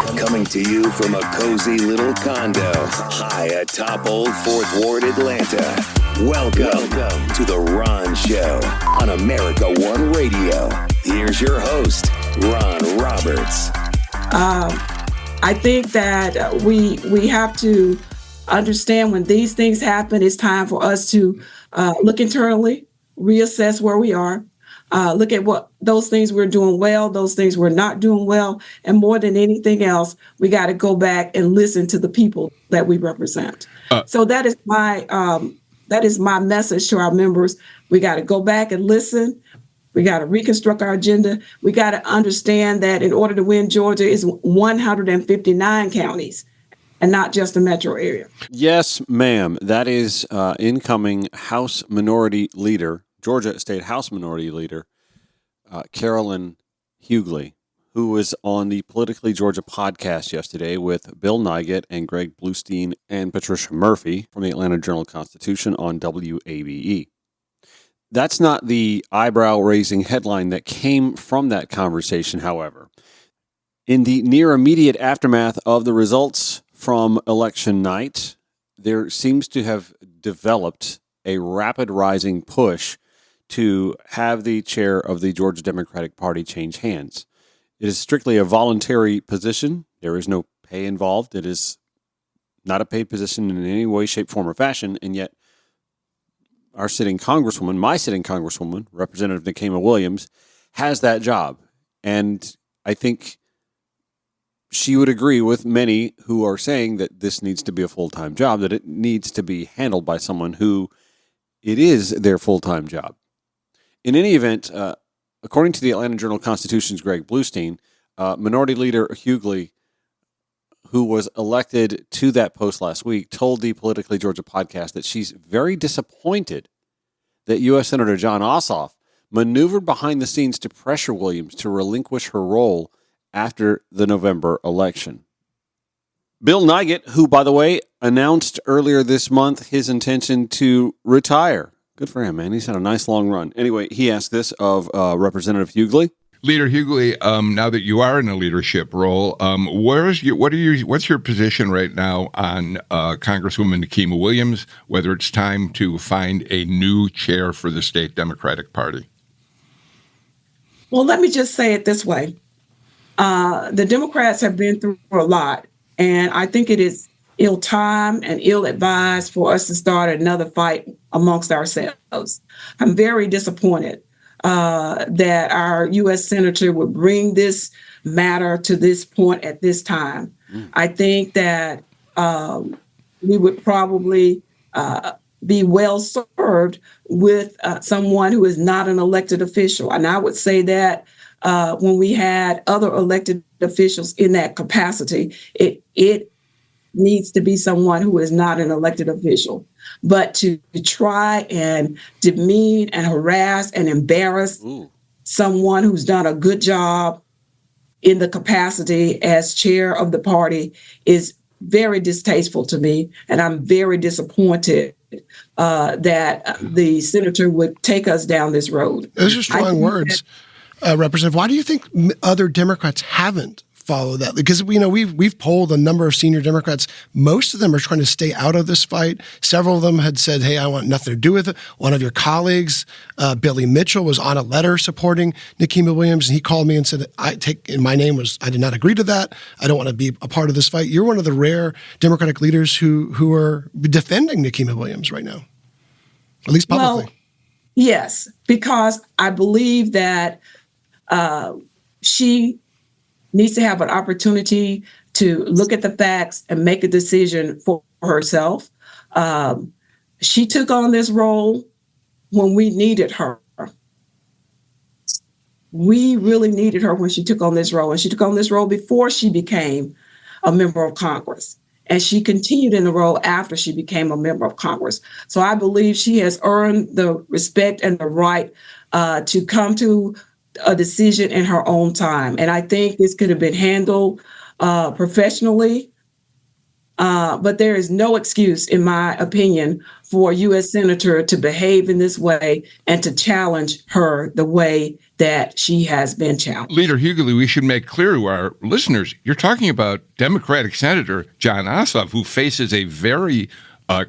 Coming to you from a cozy little condo high atop Old Fourth Ward, Atlanta. Welcome to The Ron Show on America One Radio. Here's your host, Ron Roberts. I think that we have to understand when these things happen, it's time for us to look internally, reassess where we are, look at what those things we're doing well, those things we're not doing well, and more than anything else, we got to go back and listen to the people that we represent. So that is my message to our members. We got to go back and listen. We got to reconstruct our agenda. We got to understand that in order to win Georgia is 159 counties and not just the metro area. Yes, ma'am. That is incoming House Minority Leader, Georgia State House Minority Leader, Carolyn Hughley, who was on the Politically Georgia podcast yesterday with Bill Nigett and Greg Bluestein and Patricia Murphy from the Atlanta Journal-Constitution on WABE. That's not the eyebrow-raising headline that came from that conversation, however. In the near immediate aftermath of the results from election night, there seems to have developed a rapid rising push to have the chair of the Georgia Democratic Party change hands. It is strictly a voluntary position. There is no pay involved. It is not a paid position in any way, shape, form, or fashion, and yet our sitting congresswoman, my sitting congresswoman, Representative Nikema Williams, has that job. And I think she would agree with many who are saying that this needs to be a full-time job, that it needs to be handled by someone who it is their full-time job. In any event, according to the Atlanta Journal-Constitution's Greg Bluestein, Minority Leader Hughley, who was elected to that post last week, told the Politically Georgia podcast that she's very disappointed that U.S. Senator John Ossoff maneuvered behind the scenes to pressure Williams to relinquish her role after the November election. Bill Nigett, who, by the way, announced earlier this month his intention to retire. Good for him, man. He's had a nice long run. Anyway, he asked this of Representative Hughley. Leader Hughley, now that you are in a leadership role, what's your position right now on Congresswoman Nikema Williams, whether it's time to find a new chair for the state Democratic Party? Well, let me just say it this way. The Democrats have been through a lot, and I think it is ill-timed and ill-advised for us to start another fight amongst ourselves. I'm very disappointed that our U.S. Senator would bring this matter to this point at this time. I think that we would probably be well served with someone who is not an elected official. And I would say that when we had other elected officials in that capacity, it needs to be someone who is not an elected official. But to try and demean and harass and embarrass someone who's done a good job in the capacity as chair of the party is very distasteful to me. And I'm very disappointed that the senator would take us down this road. Those are strong words, Representative. Why do you think other Democrats haven't follow that? Because we've polled a number of senior Democrats. Most of them are trying to stay out of this fight. Several of them had said, "Hey, I want nothing to do with it." One of your colleagues, Billy Mitchell, was on a letter supporting Nikema Williams, and he called me and said, I did not agree to that. I don't want to be a part of this fight." You're one of the rare Democratic leaders who are defending Nikema Williams right now, at least publicly. Well, yes, because I believe that she needs to have an opportunity to look at the facts and make a decision for herself. She took on this role when we needed her. We really needed her when she took on this role. And she took on this role before she became a member of Congress. And she continued in the role after she became a member of Congress. So I believe she has earned the respect and the right to come to a decision in her own time. And I think this could have been handled professionally. But there is no excuse, in my opinion, for a U.S. Senator to behave in this way and to challenge her the way that she has been challenged. Leader Hughley, we should make clear to our listeners, you're talking about Democratic Senator Jon Ossoff, who faces a very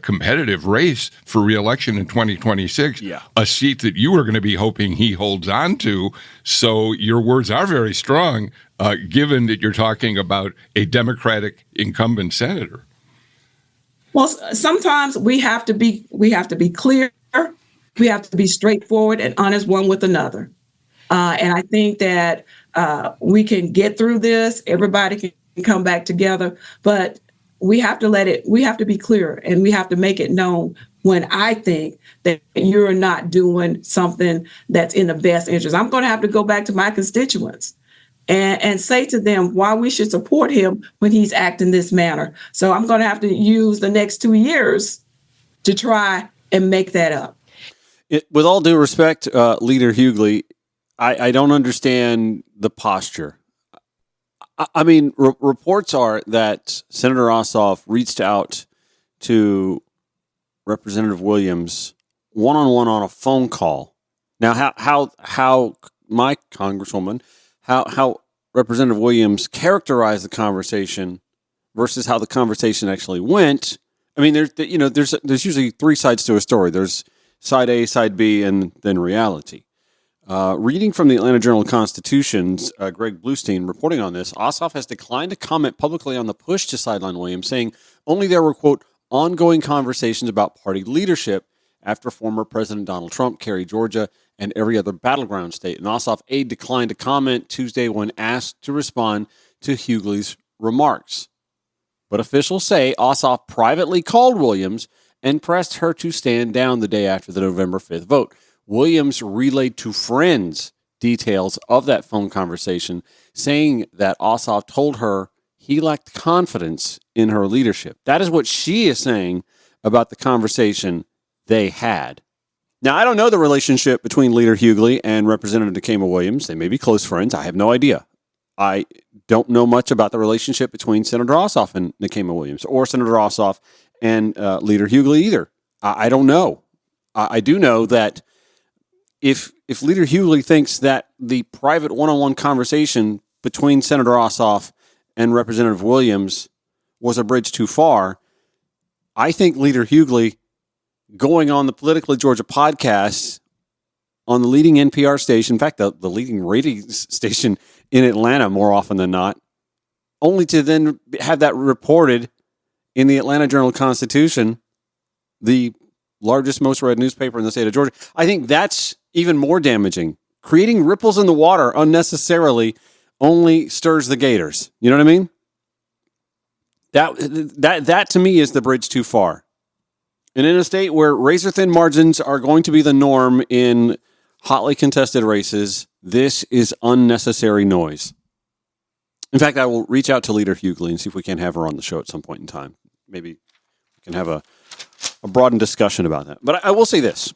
competitive race for re-election in 2026, a seat that you are going to be hoping he holds on to. So your words are very strong, given that you're talking about a Democratic incumbent senator. Well, sometimes we have to be clear. We have to be straightforward and honest one with another. And I think that we can get through this. Everybody can come back together, but we have to be clear, and we have to make it known when I think that you're not doing something that's in the best interest. I'm going to have to go back to my constituents and say to them why we should support him when he's acting this manner. So I'm going to have to use the next 2 years to try and make that up. With all due respect, Leader Hughley, I don't understand the posture. I mean, reports are that Senator Ossoff reached out to Representative Williams one-on-one on a phone call. Now, how my Congresswoman, how Representative Williams characterized the conversation versus how the conversation actually went. I mean, there's usually three sides to a story. There's side A, side B, and then reality. Reading from the Atlanta Journal-Constitution's Greg Bluestein reporting on this, Ossoff has declined to comment publicly on the push to sideline Williams, saying only there were, quote, ongoing conversations about party leadership after former President Donald Trump carried Georgia and every other battleground state. An Ossoff aide declined to comment Tuesday when asked to respond to Hughley's remarks. But officials say Ossoff privately called Williams and pressed her to stand down the day after the November 5th vote. Williams relayed to friends details of that phone conversation, saying that Ossoff told her he lacked confidence in her leadership. That is what she is saying about the conversation they had. Now, I don't know the relationship between Leader Hughley and Representative Nikema Williams. They may be close friends. I have no idea. I don't know much about the relationship between Senator Ossoff and Nikema Williams, or Senator Ossoff and Leader Hughley either. I don't know. I do know that if Leader Hughley thinks that the private one-on-one conversation between Senator Ossoff and Representative Williams was a bridge too far, I think Leader Hughley going on the Politically Georgia podcast on the leading NPR station, in fact, the leading ratings station in Atlanta more often than not, only to then have that reported in the Atlanta Journal-Constitution, the largest, most read newspaper in the state of Georgia. I think that's even more damaging. Creating ripples in the water unnecessarily only stirs the gators. You know what I mean? That to me is the bridge too far. And in a state where razor-thin margins are going to be the norm in hotly contested races, this is unnecessary noise. In fact, I will reach out to Leader Hughley and see if we can have her on the show at some point in time. Maybe we can have a broadened discussion about that. But I will say this.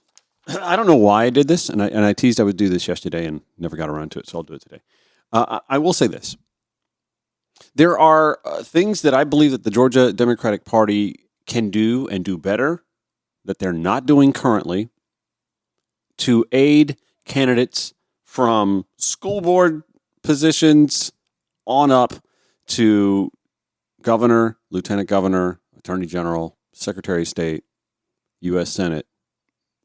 I don't know why I did this, and I teased I would do this yesterday and never got around to it, so I'll do it today. I will say this. There are things that I believe that the Georgia Democratic Party can do and do better that they're not doing currently to aid candidates from school board positions on up to governor, lieutenant governor, attorney general, secretary of state, U.S. Senate,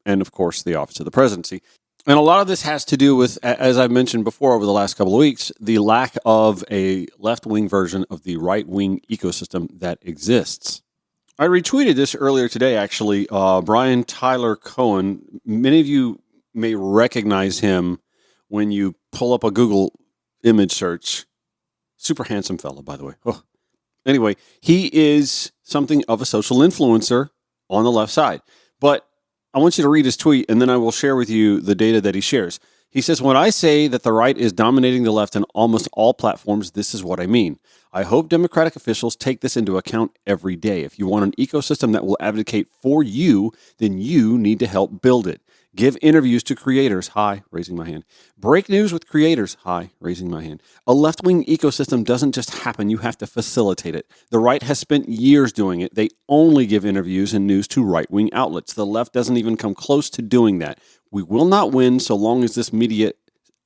and, of course, the office of the presidency. And a lot of this has to do with, as I've mentioned before over the last couple of weeks, the lack of a left-wing version of the right-wing ecosystem that exists. I retweeted this earlier today, actually. Brian Tyler Cohen, many of you may recognize him when you pull up a Google image search. Super handsome fellow, by the way. Oh. Anyway, he is something of a social influencer on the left side. But I want you to read his tweet, and then I will share with you the data that he shares. He says, when I say that the right is dominating the left on almost all platforms, this is what I mean. I hope Democratic officials take this into account every day. If you want an ecosystem that will advocate for you, then you need to help build it. Give interviews to creators. Hi, raising my hand. Break news with creators. Hi, raising my hand. A left-wing ecosystem doesn't just happen. You have to facilitate it. The right has spent years doing it. They only give interviews and news to right-wing outlets. The left doesn't even come close to doing that. We will not win so long as this media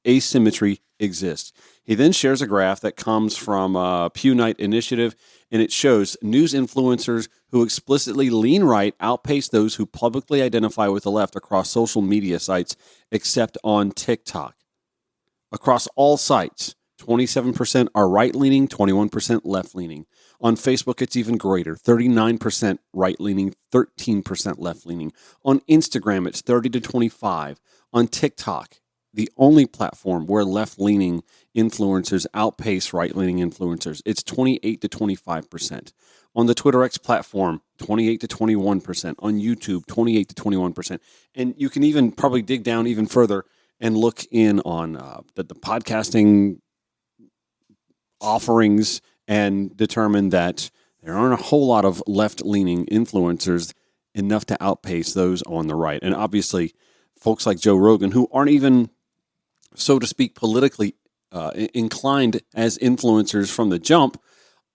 asymmetry exists. He then shares a graph that comes from Pew Night Initiative, and it shows news influencers who explicitly lean right outpace those who publicly identify with the left across social media sites, except on TikTok. Across all sites, 27% are right-leaning, 21% left-leaning. On Facebook, it's even greater, 39% right-leaning, 13% left-leaning. On Instagram, it's 30 to 25. On TikTok, the only platform where left-leaning influencers outpace right-leaning influencers, it's 28 to 25%. On the Twitter X platform, 28 to 21%. On YouTube, 28 to 21%. And you can even probably dig down even further and look in on the podcasting offerings and determine that there aren't a whole lot of left-leaning influencers enough to outpace those on the right. And obviously, folks like Joe Rogan, who aren't even, so to speak, politically inclined as influencers from the jump,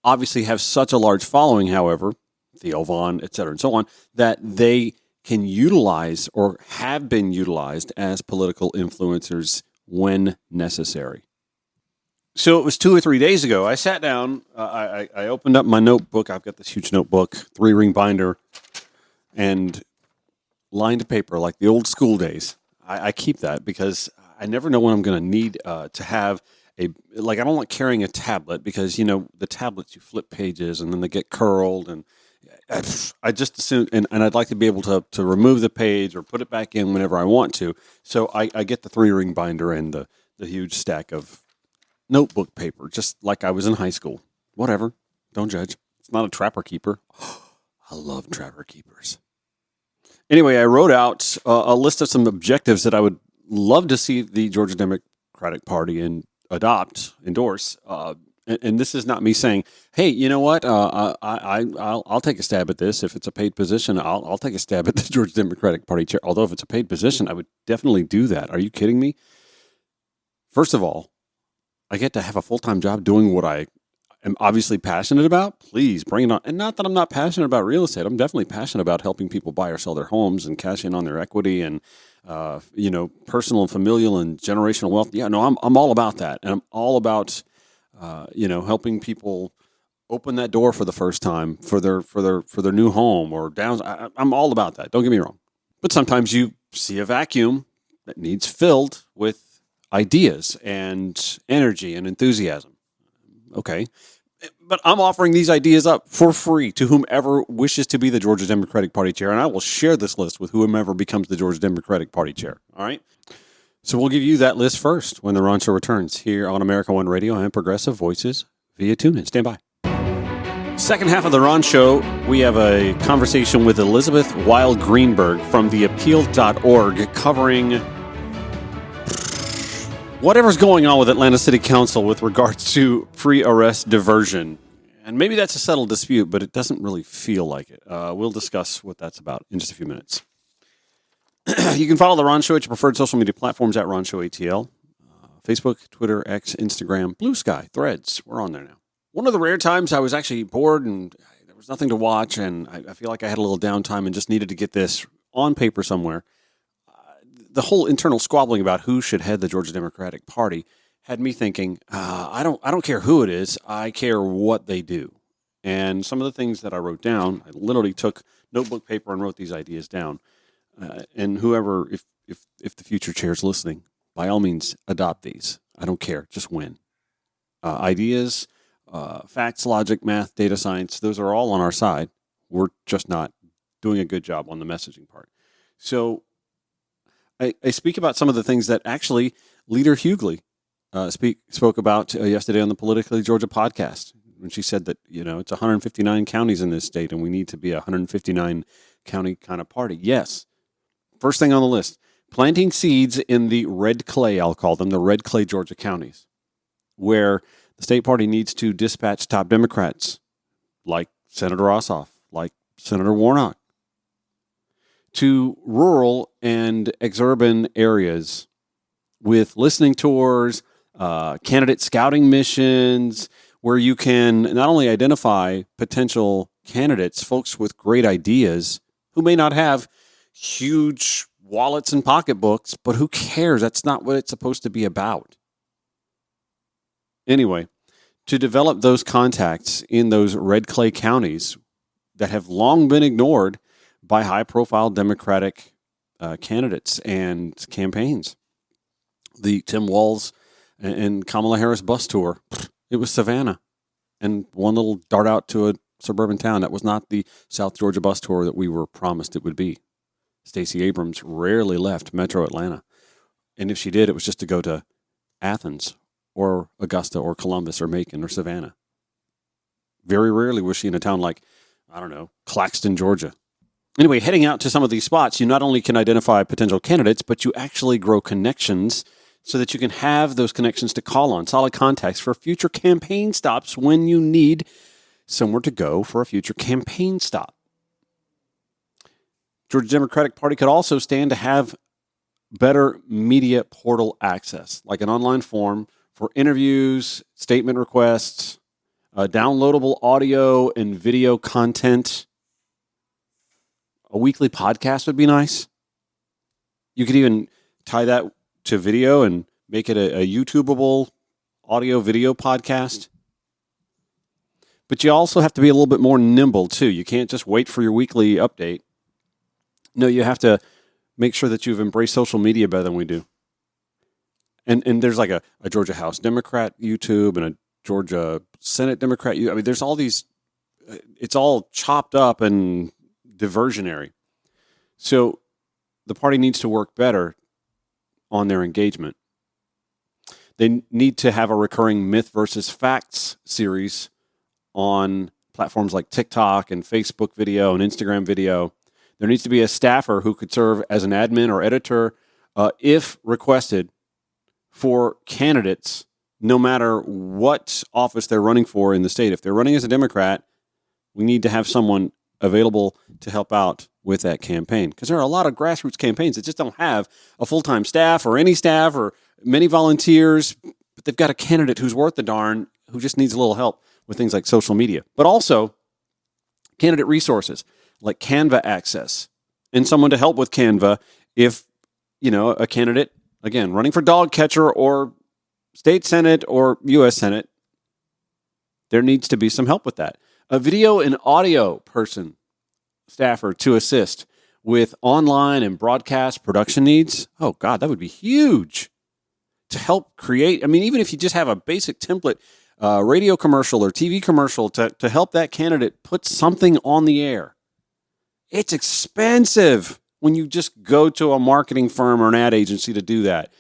obviously have such a large following, however, Theo Vaughn, et cetera, and so on, that they can utilize or have been utilized as political influencers when necessary. So it was 2 or 3 days ago. I sat down, I opened up my notebook. I've got this huge notebook, 3-ring binder, and lined paper like the old school days. I keep that because I never know when I'm going to need to have I don't like carrying a tablet because, the tablets, you flip pages and then they get curled, and I just assume, and I'd like to be able to remove the page or put it back in whenever I want to. So I get the 3-ring binder and the huge stack of notebook paper, just like I was in high school. Whatever. Don't judge. It's not a trapper keeper. I love trapper keepers. Anyway, I wrote out a list of some objectives that I would love to see the Georgia Democratic Party endorse. And this is not me saying, hey, you know what? I'll take a stab at this. If it's a paid position, I'll take a stab at the Georgia Democratic Party chair. Although if it's a paid position, I would definitely do that. Are you kidding me? First of all, I get to have a full-time job doing what I am obviously passionate about. Please bring it on. And not that I'm not passionate about real estate. I'm definitely passionate about helping people buy or sell their homes and cash in on their equity and, personal and familial and generational wealth. Yeah, no, I'm all about that. And I'm all about, helping people open that door for the first time for their new home or I'm all about that. Don't get me wrong. But sometimes you see a vacuum that needs filled with ideas and energy and enthusiasm. Okay. But I'm offering these ideas up for free to whomever wishes to be the Georgia Democratic Party chair, and I will share this list with whomever becomes the Georgia Democratic Party chair. All right? So we'll give you that list first when the Ron Show returns here on America One Radio and Progressive Voices via TuneIn. Stand by. Second half of the Ron Show, we have a conversation with Elizabeth Weil Greenberg from theappeal.org covering whatever's going on with Atlanta City Council with regards to pre-arrest diversion. And maybe that's a settled dispute, but it doesn't really feel like it. We'll discuss what that's about in just a few minutes. You can follow The Ron Show at your preferred social media platforms at Ron Show ATL. Facebook, Twitter, X, Instagram, Blue Sky, Threads. We're on there now. One of the rare times I was actually bored and there was nothing to watch, and I feel like I had a little downtime and just needed to get this on paper somewhere. The whole internal squabbling about who should head the Georgia Democratic Party had me thinking, I don't care who it is, I care what they do. And some of the things that I wrote down, I literally took notebook paper and wrote these ideas down. And whoever, if the future chair is listening, by all means, adopt these. I don't care, just win. Ideas, facts, logic, math, data science, those are all on our side. We're just not doing a good job on the messaging part. So I speak about some of the things that actually Leader Hughley spoke about yesterday on the Politically Georgia podcast, when she said that, it's 159 counties in this state and we need to be a 159 county kind of party. Yes. First thing on the list, planting seeds in the red clay, I'll call them, the red clay Georgia counties, where the state party needs to dispatch top Democrats like Senator Ossoff, like Senator Warnock, to rural and exurban areas with listening tours, candidate scouting missions, where you can not only identify potential candidates, folks with great ideas who may not have huge wallets and pocketbooks, but who cares? That's not what it's supposed to be about. Anyway, to develop those contacts in those red clay counties that have long been ignored by high-profile Democratic candidates and campaigns. The Tim Walz and Kamala Harris bus tour, it was Savannah and one little dart out to a suburban town. That was not the South Georgia bus tour that we were promised it would be. Stacey Abrams rarely left Metro Atlanta. And if she did, it was just to go to Athens or Augusta or Columbus or Macon or Savannah. Very rarely was she in a town like, I don't know, Claxton, Georgia. Anyway, heading out to some of these spots, you not only can identify potential candidates, but you actually grow connections so that you can have those connections to call on, solid contacts for future campaign stops when you need somewhere to go for a future campaign stop. Georgia Democratic Party could also stand to have better media portal access, like an online form for interviews, statement requests, downloadable audio and video content. A weekly podcast would be nice. You could even tie that to video and make it a YouTubeable audio-video podcast. But you also have to be a little bit more nimble, too. You can't just wait for your weekly update. No, you have to make sure that you've embraced social media better than we do. And there's like a Georgia House Democrat YouTube and a Georgia Senate Democrat. I mean, there's all these, it's all chopped up and diversionary. So the party needs to work better on their engagement. They need to have a recurring myth versus facts series on platforms like TikTok and Facebook video and Instagram video. There needs to be a staffer who could serve as an admin or editor if requested for candidates, no matter what office they're running for in the state. If they're running as a Democrat, we need to have someone available to help out with that campaign. Because there are a lot of grassroots campaigns that just don't have a full-time staff or any staff or many volunteers, but they've got a candidate who's worth the darn, who just needs a little help with things like social media. But also candidate resources like Canva access and someone to help with Canva if, you know, a candidate, again, running for dog catcher or state Senate or U.S. Senate, there needs to be some help with that. A video and audio person, staffer to assist with online and broadcast production needs. Oh, God, that would be huge to help create. I mean, even if you just have a basic template radio commercial or TV commercial to help that candidate put something on the air. It's expensive when you just go to a marketing firm or an ad agency to do that.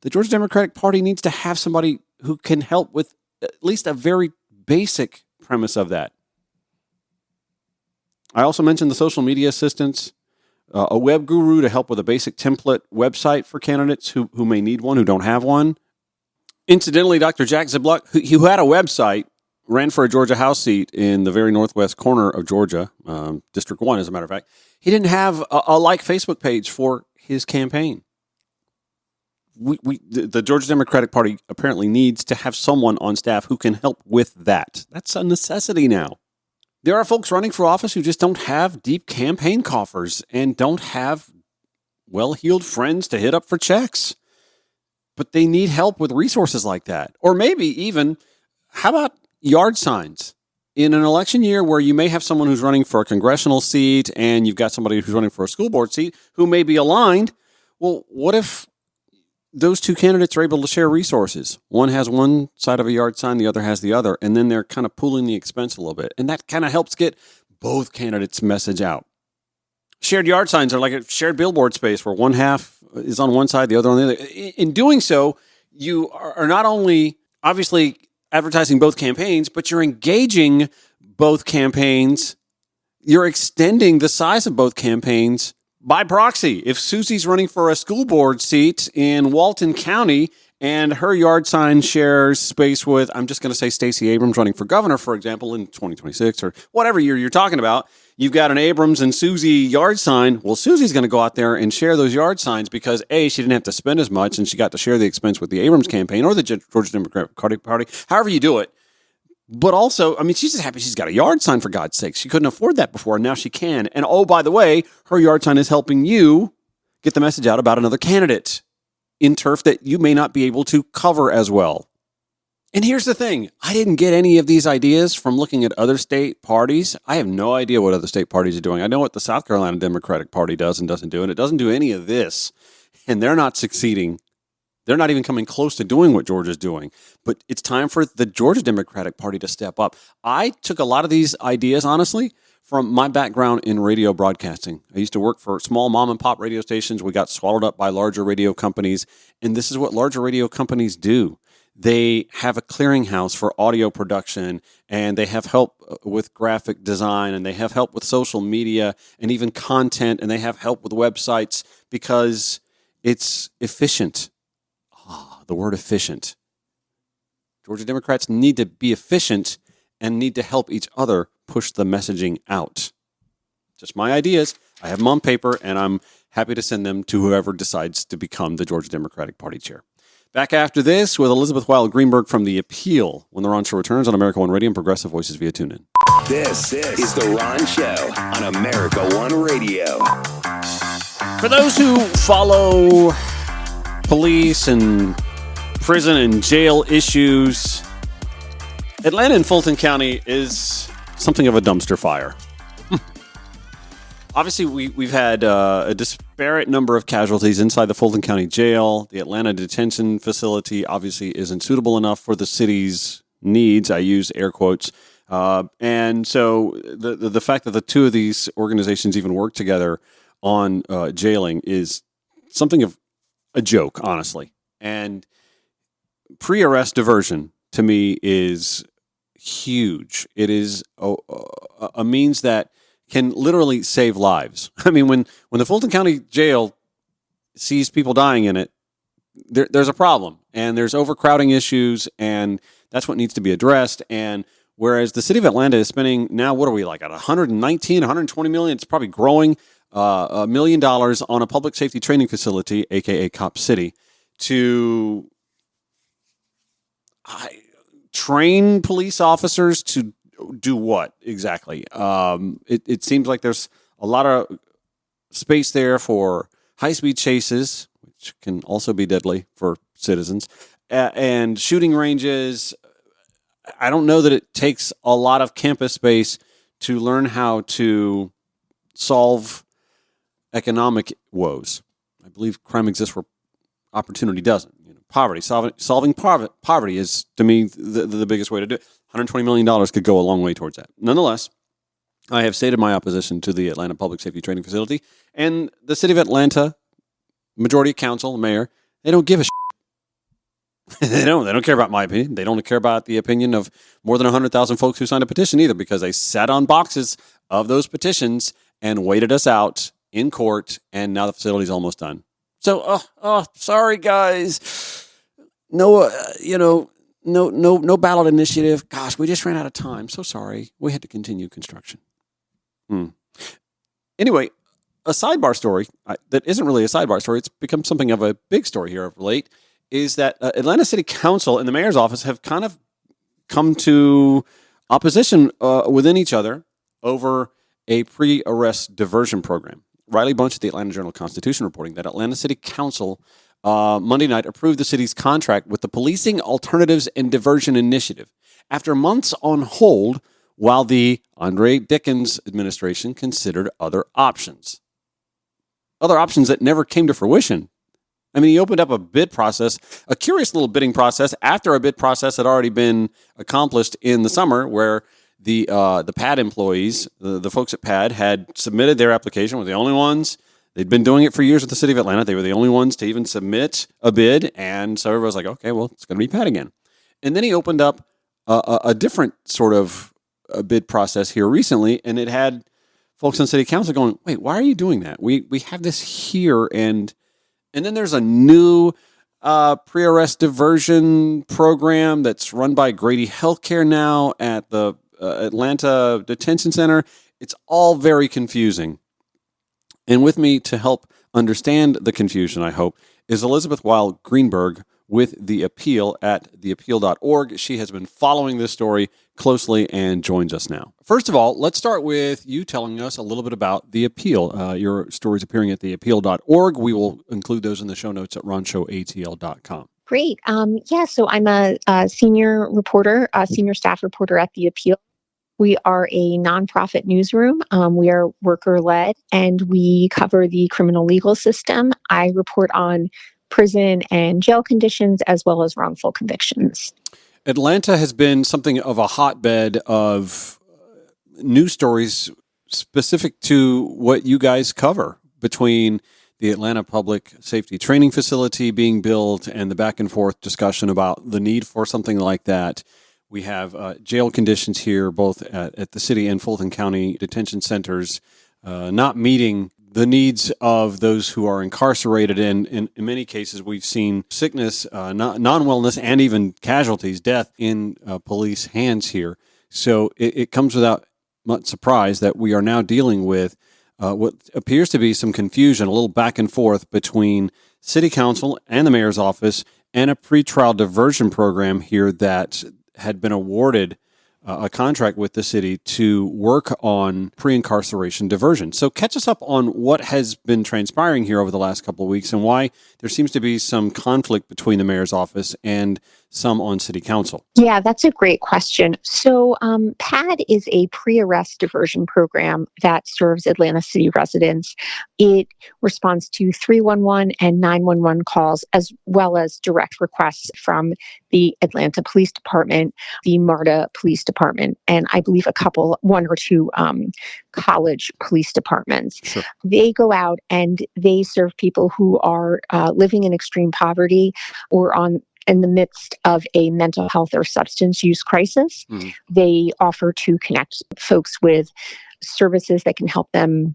The Georgia Democratic Party needs to have somebody who can help with at least a very basic premise of that. I also mentioned the social media assistants, a web guru to help with a basic template website for candidates who may need one, who don't have one. Incidentally, Dr. Jack Zibluck, who had a website, ran for a Georgia House seat in the very northwest corner of Georgia, District 1, as a matter of fact. He didn't have a like Facebook page for his campaign. The Georgia Democratic Party apparently needs to have someone on staff who can help with that. That's a necessity now. There are folks running for office who just don't have deep campaign coffers and don't have well-heeled friends to hit up for checks. But they need help with resources like that. Or maybe even, how about yard signs? In an election year where you may have someone who's running for a congressional seat and you've got somebody who's running for a school board seat who may be aligned, well, what if those two candidates are able to share resources? One has one side of a yard sign, the other has the other, and then they're kind of pooling the expense a little bit. And that kind of helps get both candidates' message out. Shared yard signs are like a shared billboard space where one half is on one side, the other on the other. In doing so, you are not only obviously advertising both campaigns, but you're engaging both campaigns. You're extending the size of both campaigns by proxy. If Susie's running for a school board seat in Walton County and her yard sign shares space with, I'm just going to say Stacey Abrams running for governor, for example, in 2026 or whatever year you're talking about, you've got an Abrams and Susie yard sign. Well, Susie's going to go out there and share those yard signs because A, she didn't have to spend as much and she got to share the expense with the Abrams campaign or the Georgia Democratic Party, however you do it. But also, I mean, she's just happy she's got a yard sign, for God's sake. She couldn't afford that before, and now she can. And oh, by the way, her yard sign is helping you get the message out about another candidate in turf that you may not be able to cover as well. And here's the thing. I didn't get any of these ideas from looking at other state parties. I have no idea what other state parties are doing. I know what the South Carolina Democratic Party does and doesn't do, and it doesn't do any of this. And they're not succeeding. They're not even coming close to doing what Georgia's doing. But it's time for the Georgia Democratic Party to step up. I took a lot of these ideas, honestly, from my background in radio broadcasting. I used to work for small mom and pop radio stations. We got swallowed up by larger radio companies. And this is what larger radio companies do. They have a clearinghouse for audio production, and they have help with graphic design, and they have help with social media and even content, and they have help with websites because it's efficient. The word efficient. Georgia Democrats need to be efficient and need to help each other push the messaging out. Just my ideas. I have them on paper, and I'm happy to send them to whoever decides to become the Georgia Democratic Party chair. Back after this with Elizabeth Wild Greenberg from The Appeal when the Ron Show returns on America One Radio and Progressive Voices via TuneIn. This is The Ron Show on America One Radio. For those who follow police and prison and jail issues, Atlanta and Fulton County is something of a dumpster fire. Obviously, we've had a disparate number of casualties inside the Fulton County Jail. The Atlanta detention facility obviously isn't suitable enough for the city's needs. I use air quotes. And so the fact that the two of these organizations even work together on jailing is something of a joke, honestly. And pre-arrest diversion, to me, is huge. It is a means that can literally save lives. I mean, when the Fulton County Jail sees people dying in it, there's a problem, and there's overcrowding issues, and that's what needs to be addressed. And whereas the city of Atlanta is spending now, what are we like at 119, 120 million? It's probably growing $1 million on a public safety training facility, aka Cop City, to train police officers to do what exactly? It seems like there's a lot of space there for high-speed chases, which can also be deadly for citizens, and shooting ranges. I don't know that it takes a lot of campus space to learn how to solve economic woes. I believe crime exists where opportunity doesn't. Poverty, solving poverty is, to me, the biggest way to do it. $120 million could go a long way towards that. Nonetheless, I have stated my opposition to the Atlanta Public Safety Training Facility, and the city of Atlanta, majority of council, mayor, they don't give a shit. They don't care about my opinion. They don't care about the opinion of more than 100,000 folks who signed a petition either, because they sat on boxes of those petitions and waited us out in court, and now the facility's almost done. So, sorry guys. No, no ballot initiative. Gosh, we just ran out of time. So sorry. We had to continue construction. Anyway, a sidebar story that isn't really a sidebar story. It's become something of a big story here of late. Is that Atlanta City Council and the mayor's office have kind of come to opposition within each other over a pre-arrest diversion program. Riley Bunch of the Atlanta Journal-Constitution reporting that Atlanta City Council Monday night approved the city's contract with the Policing Alternatives and Diversion Initiative after months on hold while the Andre Dickens administration considered other options. Other options that never came to fruition. I mean, he opened up a bid process, a curious little bidding process after a bid process had already been accomplished in the summer where the PAD employees, the folks at PAD, had submitted their application. Were the only ones. They'd been doing it for years with the city of Atlanta. They were the only ones to even submit a bid. And so everybody was like, okay, well, it's going to be PAD again. And then he opened up a different sort of a bid process here recently. And it had folks on city council going, wait, why are you doing that? We have this here. And then there's a new pre-arrest diversion program that's run by Grady Healthcare now at the Atlanta Detention Center. It's all very confusing. And with me to help understand the confusion, I hope, is Elizabeth Wild Greenberg with The Appeal at theappeal.org. She has been following this story closely and joins us now. First of all, let's start with you telling us a little bit about The Appeal. Your story's appearing at theappeal.org. We will include those in the show notes at ronshowatl.com. Great. So I'm a senior reporter, senior staff reporter at The Appeal. We are a nonprofit newsroom. We are worker-led, and we cover the criminal legal system. I report on prison and jail conditions as well as wrongful convictions. Atlanta has been something of a hotbed of news stories specific to what you guys cover, between the Atlanta Public Safety Training Facility being built and the back and forth discussion about the need for something like that. We have jail conditions here, both at the city and Fulton County detention centers, not meeting the needs of those who are incarcerated. And in many cases, we've seen sickness, non-wellness, and even casualties, death in police hands here. So it comes without much surprise that we are now dealing with what appears to be some confusion, a little back and forth between City Council and the Mayor's office, and a pretrial diversion program here that had been awarded a contract with the city to work on pre-incarceration diversion. So catch us up on what has been transpiring here over the last couple of weeks and why there seems to be some conflict between the mayor's office and some on city council. Yeah, that's a great question. So PAD is a pre-arrest diversion program that serves Atlanta City residents. It responds to 311 and 911 calls, as well as direct requests from the Atlanta Police Department, the MARTA Police Department, and I believe one or two college police departments. Sure. They go out and they serve people who are living in extreme poverty or in the midst of a mental health or substance use crisis. Mm-hmm. They offer to connect folks with services that can help them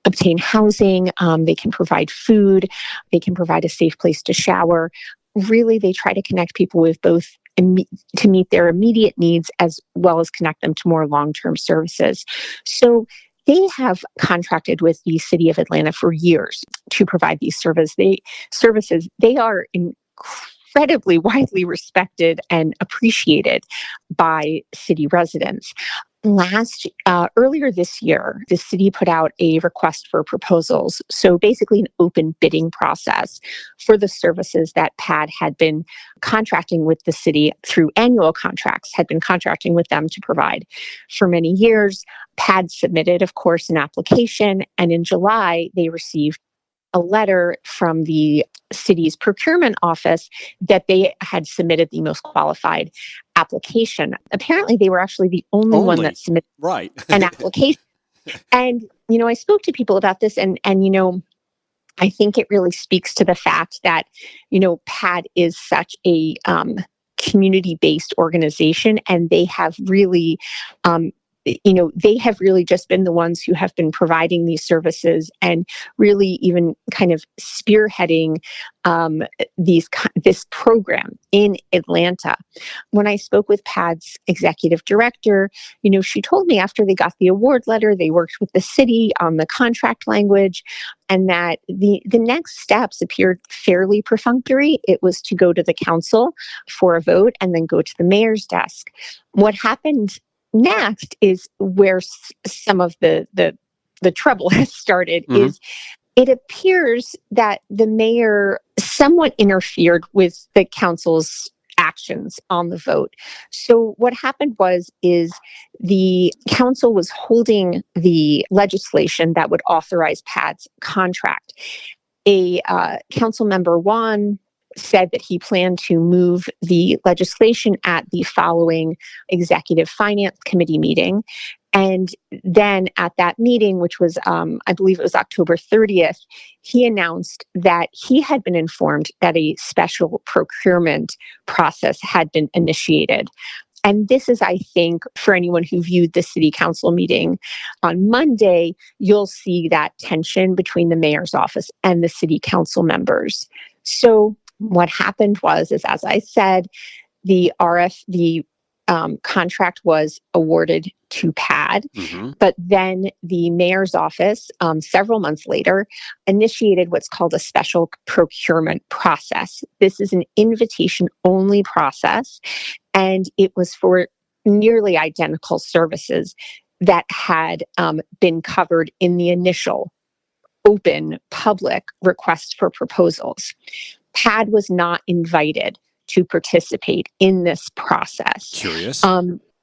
obtain housing. They can provide food. They can provide a safe place to shower. Really, they try to connect people with both to meet their immediate needs as well as connect them to more long-term services. So they have contracted with the city of Atlanta for years to provide these services. They are incredibly widely respected and appreciated by city residents. Earlier this year, the city put out a request for proposals. So basically an open bidding process for the services that PAD had been contracting with the city through annual contracts, had been contracting with them to provide for many years. PAD submitted, of course, an application, and in July, they received a letter from the city's procurement office that they had submitted the most qualified application. Apparently, they were actually the only one that submitted an application. And, I spoke to people about this and I think it really speaks to the fact that, PAD is such a community-based organization, and they have really just been the ones who have been providing these services and really even kind of spearheading this program in Atlanta. When I spoke with PAD's executive director, she told me after they got the award letter, they worked with the city on the contract language, and that the next steps appeared fairly perfunctory. It was to go to the council for a vote and then go to the mayor's desk. What happened next is where some of the trouble has started. Mm-hmm. Is it appears that the mayor somewhat interfered with the council's actions on the vote. So what happened is the council was holding the legislation that would authorize PAD's contract. A council member, Juan, said that he planned to move the legislation at the following Executive Finance Committee meeting. And then at that meeting, which was, I believe it was October 30th, he announced that he had been informed that a special procurement process had been initiated. And this is, I think, for anyone who viewed the city council meeting on Monday, you'll see that tension between the mayor's office and the city council members. So what happened is, as I said, the contract was awarded to PAD, mm-hmm. but then the mayor's office, several months later, initiated what's called a special procurement process. This is an invitation-only process, and it was for nearly identical services that had been covered in the initial open public request for proposals. PAD was not invited to participate in this process. Curious.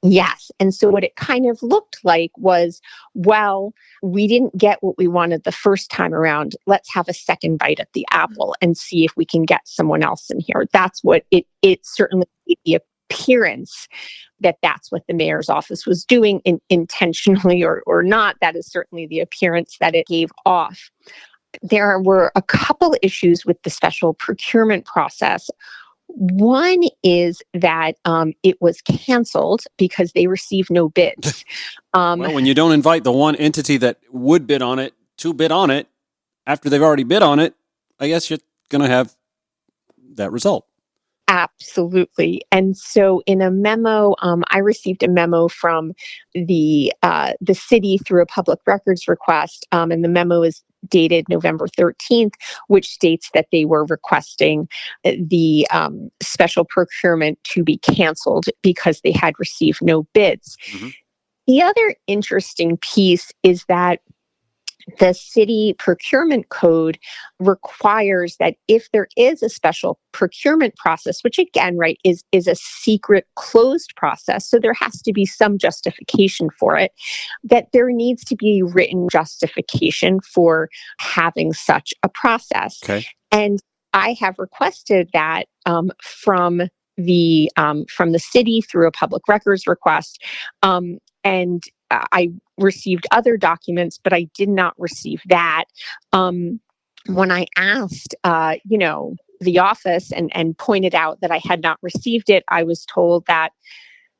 Yes. And so what it kind of looked like was, well, we didn't get what we wanted the first time around. Let's have a second bite at the apple and see if we can get someone else in here. That's what it certainly gave the appearance that that's what the mayor's office was doing intentionally or not. That is certainly the appearance that it gave off. There were a couple issues with the special procurement process. One is that it was canceled because they received no bids. Well, when you don't invite the one entity that would bid on it to bid on it after they've already bid on it, I guess you're going to have that result. Absolutely. And so in a memo, I received a memo from the city through a public records request, and the memo is dated November 13th, which states that they were requesting the special procurement to be canceled because they had received no bids. Mm-hmm. The other interesting piece is that the city procurement code requires that if there is a special procurement process, which again, right, is a secret closed process, so there has to be some justification for it, that there needs to be written justification for having such a process. Okay. And I have requested that from the city through a public records request, and I received other documents, but I did not receive that. When I asked, the office and pointed out that I had not received it, I was told that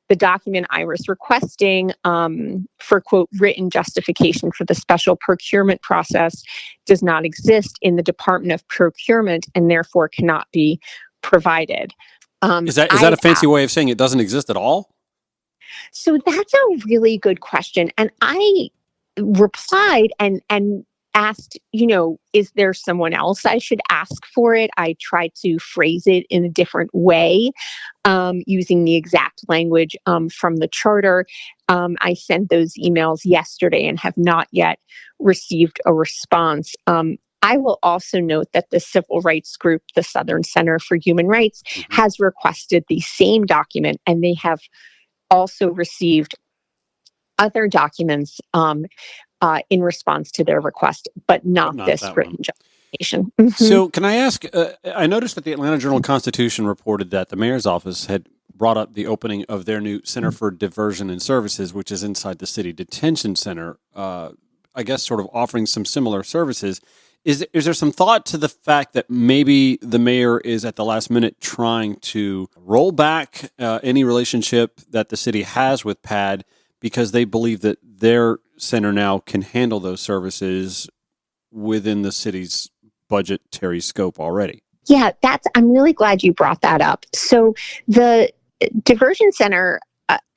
the document I was requesting for, quote, written justification for the special procurement process does not exist in the Department of Procurement and therefore cannot be provided. Is that a fancy way of saying it doesn't exist at all? So that's a really good question. And I replied and asked, is there someone else I should ask for it? I tried to phrase it in a different way, using the exact language from the charter. I sent those emails yesterday and have not yet received a response. I will also note that the civil rights group, the Southern Center for Human Rights, mm-hmm. has requested the same document, and they have also received other documents in response to their request, but not this written justification. Mm-hmm. So can I ask, I noticed that the Atlanta Journal-Constitution reported that the mayor's office had brought up the opening of their new Center for Diversion and Services, which is inside the city detention center, I guess sort of offering some similar services. Is there some thought to the fact that maybe the mayor is at the last minute trying to roll back any relationship that the city has with PAD because they believe that their center now can handle those services within the city's budgetary scope already? Yeah, I'm really glad you brought that up. So the Diversion Center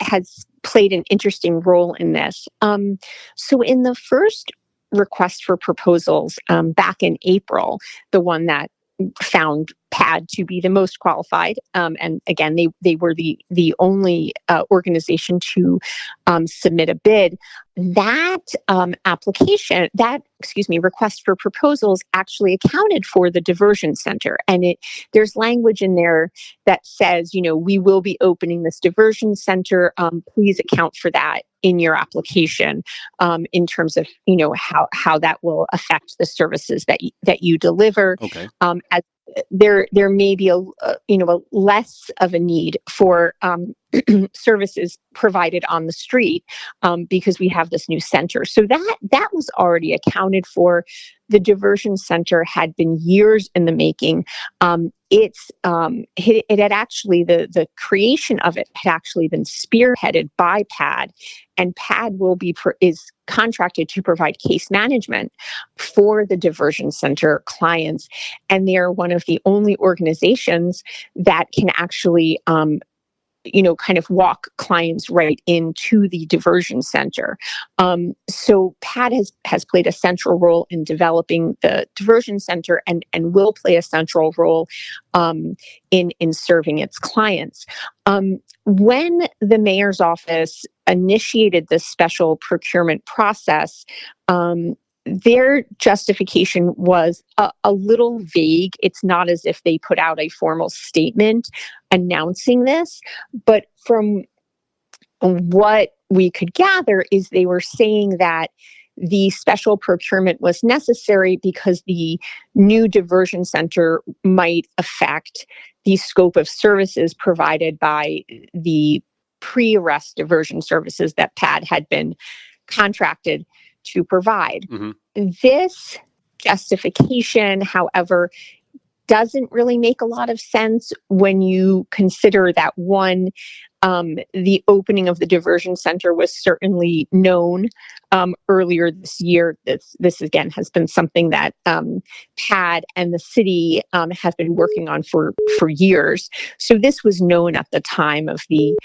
has played an interesting role in this. So in the first request for proposals back in April, the one that found PAD to be the most qualified, and again, they were the only organization to submit a bid. That request for proposals actually accounted for the diversion center, and there's language in there that says, we will be opening this diversion center. Please account for that in your application, in terms of how that will affect the services that you deliver. Okay. As there may be a less of a need for services provided on the street because we have this new center. So that was already accounted for. The diversion center had been years in the making. It had actually, the creation of it had actually been spearheaded by PAD, and PAD is contracted to provide case management for the diversion center clients, and they are one of the only organizations that can actually kind of walk clients right into the diversion center. So PAD has played a central role in developing the diversion center and will play a central role in serving its clients. When the mayor's office initiated this special procurement process, their justification was a little vague. It's not as if they put out a formal statement announcing this, but from what we could gather is they were saying that the special procurement was necessary because the new diversion center might affect the scope of services provided by the pre-arrest diversion services that PAD had been contracted to provide. Mm-hmm. This justification, however, doesn't really make a lot of sense when you consider that one, the opening of the diversion center was certainly known earlier this year. This again has been something that PAD and the city have been working on for years. So this was known at the time of the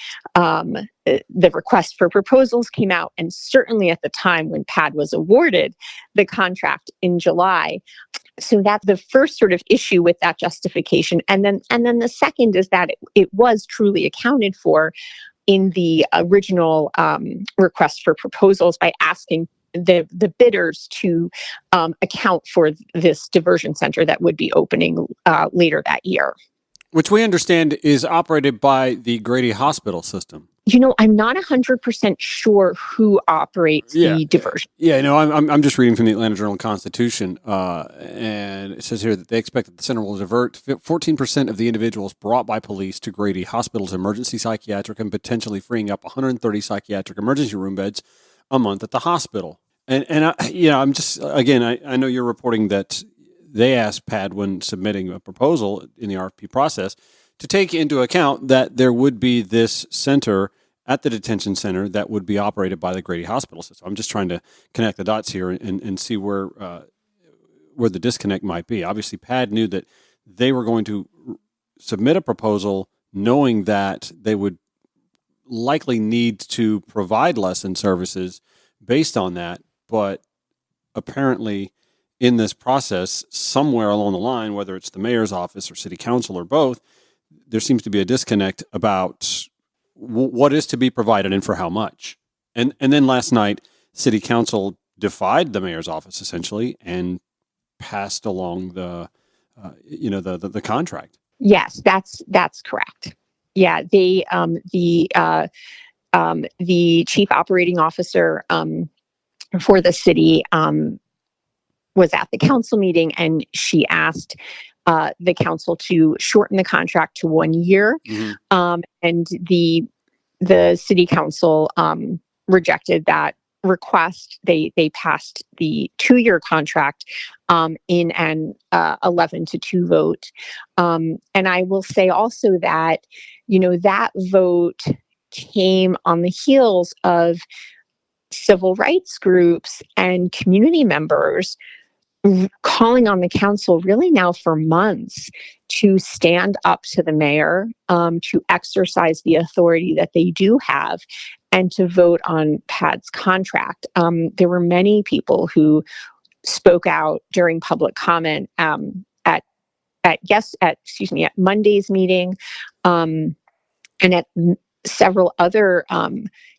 request for proposals came out, and certainly at the time when PAD was awarded the contract in July. So that's the first sort of issue with that justification. And then the second is that it was truly accounted for in the original request for proposals by asking the bidders to account for this diversion center that would be opening later that year. Which we understand is operated by the Grady Hospital system. I'm not 100% sure who operates the diversion. Yeah, I'm just reading from the Atlanta Journal-Constitution, and it says here that they expect that the center will divert 14% of the individuals brought by police to Grady Hospital's emergency psychiatric and potentially freeing up 130 psychiatric emergency room beds a month at the hospital. And I'm just, again, I know you're reporting that they asked PAD when submitting a proposal in the RFP process to take into account that there would be this center at the detention center that would be operated by the Grady Hospital system. I'm just trying to connect the dots here and see where the disconnect might be. Obviously, PAD knew that they were going to submit a proposal knowing that they would likely need to provide lesson services based on that, but apparently in this process, somewhere along the line, whether it's the mayor's office or city council or both, there seems to be a disconnect about what is to be provided and for how much. And then last night, city council defied the mayor's office essentially and passed along the contract. Yes, that's correct. Yeah, the chief operating officer for the city was at the council meeting, and she asked the council to shorten the contract to 1 year. Mm-hmm. And the city council rejected that request. They passed the 2-year contract in an 11-2 vote. And I will say also that, that vote came on the heels of civil rights groups and community members calling on the council really now for months to stand up to the mayor, to exercise the authority that they do have, and to vote on PAD's contract. There were many people who spoke out during public comment at Monday's meeting, and at several other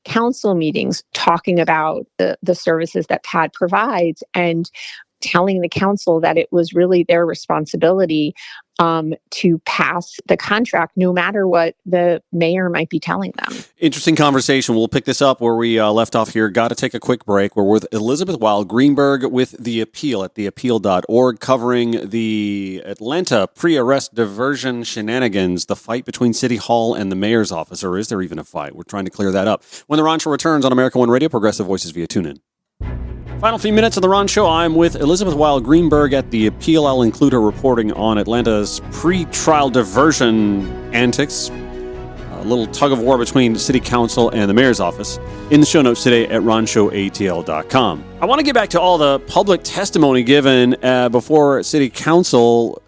council meetings talking about the services that PAD provides and telling the council that it was really their responsibility to pass the contract, no matter what the mayor might be telling them. Interesting conversation. We'll pick this up where we left off here. Got to take a quick break. We're with Elizabeth Weil-Greenberg with The Appeal at theappeal.org, covering the Atlanta pre-arrest diversion shenanigans, the fight between City Hall and the mayor's office. Or is there even a fight? We're trying to clear that up. When the Ron Show returns on America One Radio, Progressive Voices via TuneIn. Final few minutes of the Ron Show. I'm with Elizabeth Weil-Greenberg at The Appeal. I'll include her reporting on Atlanta's pre-trial diversion antics, a little tug of war between City Council and the Mayor's office, in the show notes today at ronshowatl.com. I want to get back to all the public testimony given before City Council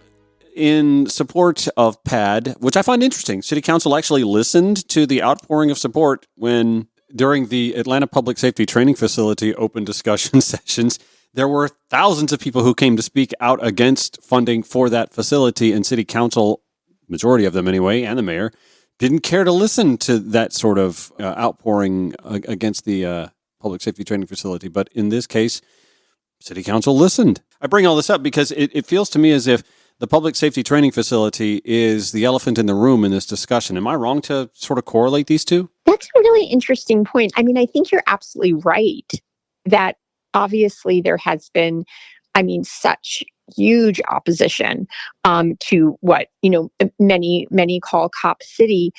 in support of PAD, which I find interesting. City Council actually listened to the outpouring of support when, during the Atlanta Public Safety Training Facility open discussion sessions, there were thousands of people who came to speak out against funding for that facility, and City Council, majority of them anyway, and the mayor, didn't care to listen to that sort of outpouring against the public safety training facility. But in this case, City Council listened. I bring all this up because it feels to me as if the public safety training facility is the elephant in the room in this discussion. Am I wrong to sort of correlate these two? That's a really interesting point. I mean, I think you're absolutely right that obviously there has been, such huge opposition to what, many call Cop City,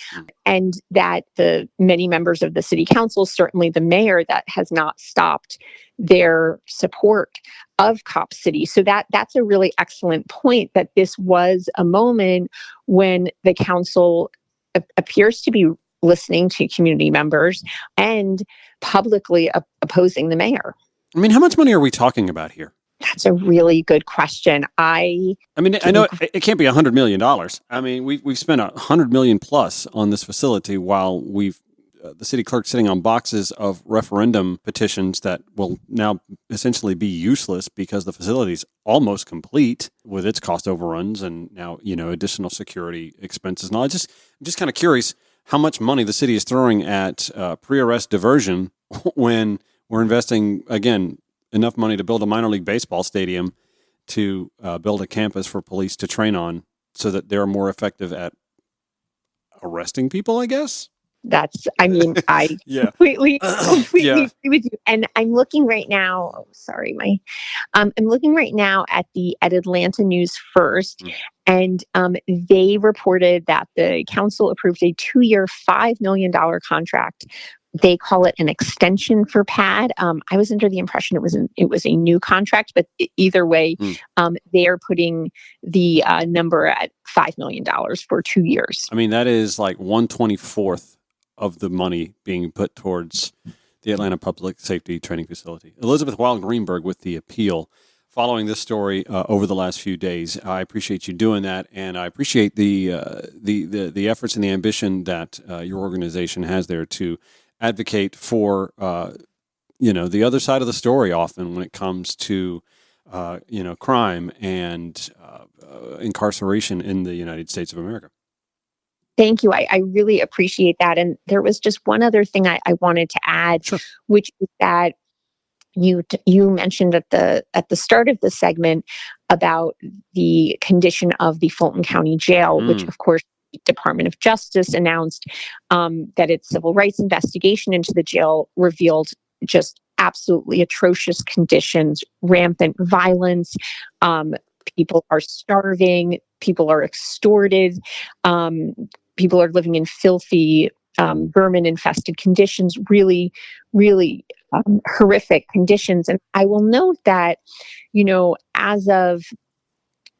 and that the many members of the city council, certainly the mayor, that has not stopped their support of Cop City. So that's a really excellent point, that this was a moment when the council appears to be listening to community members and publicly opposing the mayor. I mean, how much money are we talking about here? That's a really good question. I know it can't be $100 million. I mean, we've spent $100 million plus on this facility, while the city clerk sitting on boxes of referendum petitions that will now essentially be useless because the facility's almost complete with its cost overruns and now, additional security expenses. And I'm just kind of curious how much money the city is throwing at pre-arrest diversion when we're investing, again, enough money to build a minor league baseball stadium, to build a campus for police to train on so that they're more effective at arresting people, I guess. I yeah. completely agree with you. And I'm looking right now. I'm looking right now at Atlanta News First, and they reported that the council approved a 2-year, $5 million contract. They call it an extension for PAD. I was under the impression it was a new contract, but either way, they are putting the number at $5 million for 2 years. I mean, that is like 1/24th of the money being put towards the Atlanta Public Safety Training Facility. Elizabeth Wild Greenberg with the Appeal, following this story over the last few days. I appreciate you doing that, and I appreciate the efforts and the ambition that your organization has there to advocate for the other side of the story often when it comes to crime and incarceration in the United States of America. Thank you. I really appreciate that. And there was just one other thing I wanted to add, Sure. which is that you mentioned at the start of the segment about the condition of the Fulton County Jail, which of course the Department of Justice announced that its civil rights investigation into the jail revealed just absolutely atrocious conditions, rampant violence. People are starving. People are extorted. People are living in filthy, vermin-infested conditions, really, really horrific conditions. And I will note that, as of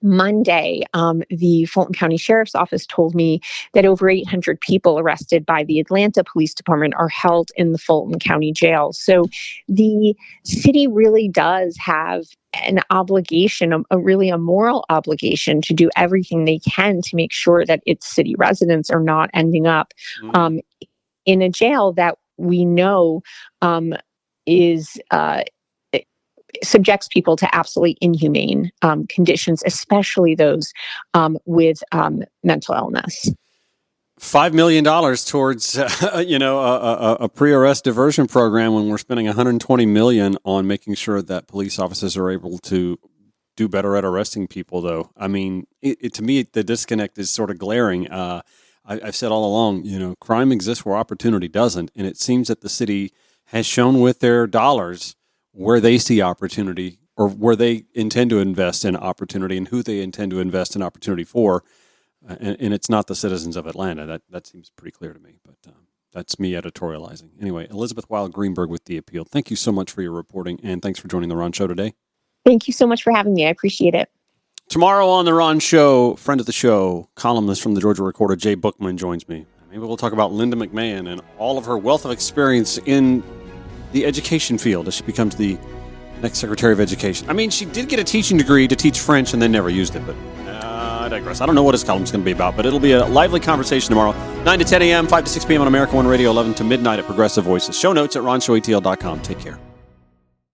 Monday, the Fulton County Sheriff's Office told me that over 800 people arrested by the Atlanta Police Department are held in the Fulton County Jail. So the city really does have an obligation, a moral obligation, to do everything they can to make sure that its city residents are not ending up in a jail that we know is subjects people to absolutely inhumane conditions, especially those with mental illness. $5 million towards a pre-arrest diversion program when we're spending $120 million on making sure that police officers are able to do better at arresting people. Though, I mean, to me, the disconnect is sort of glaring. I've said all along, crime exists where opportunity doesn't, and it seems that the city has shown with their dollars where they see opportunity, or where they intend to invest in opportunity, and who they intend to invest in opportunity for. And it's not the citizens of Atlanta. That seems pretty clear to me, but that's me editorializing. Anyway, Elizabeth Wild Greenberg with The Appeal. Thank you so much for your reporting, and thanks for joining the Ron Show today. Thank you so much for having me. I appreciate it. Tomorrow on the Ron Show, friend of the show, columnist from the Georgia Recorder, Jay Bookman, joins me. Maybe we'll talk about Linda McMahon and all of her wealth of experience in the education field as she becomes the next Secretary of Education. I mean, she did get a teaching degree to teach French and then never used it, but I digress. I don't know what his column's going to be about, but it'll be a lively conversation tomorrow. 9 to 10 a.m., 5 to 6 p.m. on America One Radio, 11 to midnight at Progressive Voices. Show notes at ronshow.atl.com. Take care.